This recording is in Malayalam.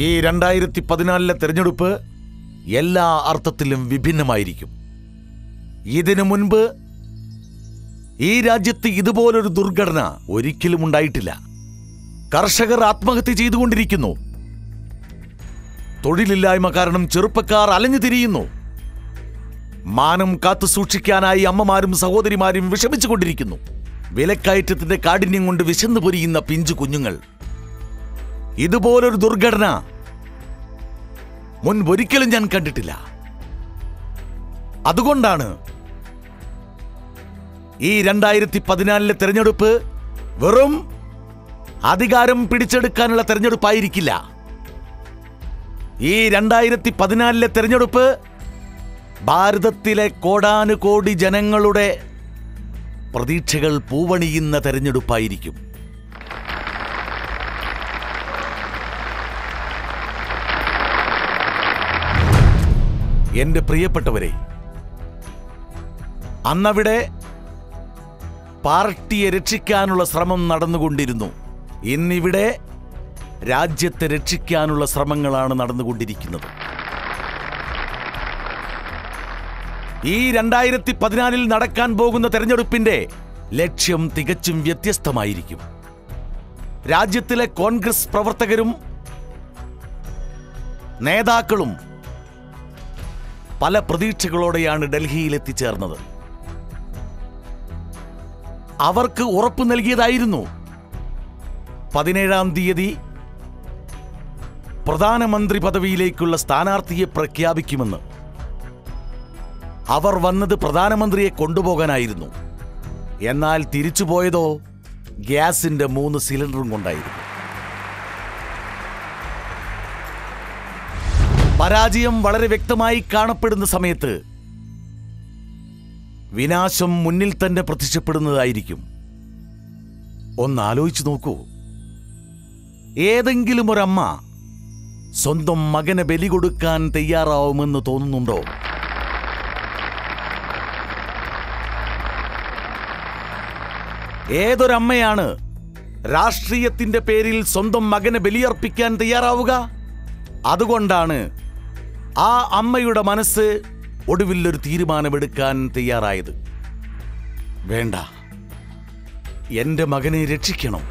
ഈ 2014 തെരഞ്ഞെടുപ്പ് എല്ലാ അർത്ഥത്തിലും വിഭിന്നമായിരിക്കും. ഇതിനു മുൻപ് ഈ രാജ്യത്ത് ഇതുപോലൊരു ദുർഘടന ഒരിക്കലും ഉണ്ടായിട്ടില്ല. കർഷകർ ആത്മഹത്യ ചെയ്തുകൊണ്ടിരിക്കുന്നു. തൊഴിലില്ലായ്മ കാരണം ചെറുപ്പക്കാർ അലഞ്ഞു തിരിയുന്നു. മാനം കാത്തു സൂക്ഷിക്കാനായി അമ്മമാരും സഹോദരിമാരും വിഷമിച്ചുകൊണ്ടിരിക്കുന്നു. വിലക്കയറ്റത്തിന്റെ കാഠിന്യം കൊണ്ട് വിശന്നു പൊരിയുന്ന പിഞ്ചു കുഞ്ഞുങ്ങൾ. ഇതുപോലൊരു ദുർഘടന മുൻപൊരിക്കലും ഞാൻ കണ്ടിട്ടില്ല. അതുകൊണ്ടാണ് ഈ 2014 തെരഞ്ഞെടുപ്പ് വെറും അധികാരം പിടിച്ചെടുക്കാനുള്ള തെരഞ്ഞെടുപ്പായിരിക്കില്ല. ഈ 2014 തെരഞ്ഞെടുപ്പ് ഭാരതത്തിലെ കോടാനുകോടി ജനങ്ങളുടെ പ്രതീക്ഷകൾ പൂവണിയുന്ന തെരഞ്ഞെടുപ്പായിരിക്കും. എന്റെ പ്രിയപ്പെട്ടവരെ, അന്നവിടെ പാർട്ടിയെ രക്ഷിക്കാനുള്ള ശ്രമം നടന്നുകൊണ്ടിരുന്നു. ഇന്നിവിടെ രാജ്യത്തെ രക്ഷിക്കാനുള്ള ശ്രമങ്ങളാണ് നടന്നുകൊണ്ടിരിക്കുന്നത്. ഈ 2014 നടക്കാൻ പോകുന്ന തെരഞ്ഞെടുപ്പിന്റെ ലക്ഷ്യം തികച്ചും വ്യത്യസ്തമായിരിക്കും. രാജ്യത്തിലെ കോൺഗ്രസ് പ്രവർത്തകരും നേതാക്കളും പല പ്രതീക്ഷകളോടെയാണ് ഡൽഹിയിൽ എത്തിച്ചേർന്നത്. അവർക്ക് ഉറപ്പ് നൽകിയതായിരുന്നു 17-ാം തീയതി പ്രധാനമന്ത്രി പദവിയിലേക്കുള്ള സ്ഥാനാർത്ഥിയെ പ്രഖ്യാപിക്കുമെന്ന്. അവർ വന്നത് പ്രധാനമന്ത്രിയെ കൊണ്ടുപോകാനായിരുന്നു. എന്നാൽ തിരിച്ചുപോയതോ ഗ്യാസിന്റെ 3 സിലിണ്ടറും കൊണ്ടായിരുന്നു. പരാജയം വളരെ വ്യക്തമായി കാണപ്പെടുന്ന സമയത്ത് വിനാശം മുന്നിൽ തന്നെ പ്രത്യക്ഷപ്പെടുന്നതായിരിക്കും. ഒന്നാലോചിച്ചു നോക്കൂ. ഏതെങ്കിലും ഒരമ്മ സ്വന്തം മകനെ ബലി കൊടുക്കാൻ തയ്യാറാവുമെന്ന് തോന്നുന്നുണ്ടോ? ഏതൊരമ്മയാണ് രാഷ്ട്രീയത്തിന്റെ പേരിൽ സ്വന്തം മകനെ ബലിയർപ്പിക്കാൻ തയ്യാറാവുക? അതുകൊണ്ടാണ് ആ അമ്മയുടെ മനസ്സ് ഒടുവിൽ ഒരു തീരുമാനമെടുക്കാൻ തയ്യാറായത്. വേണ്ട, എന്റെ മകനെ രക്ഷിക്കണം.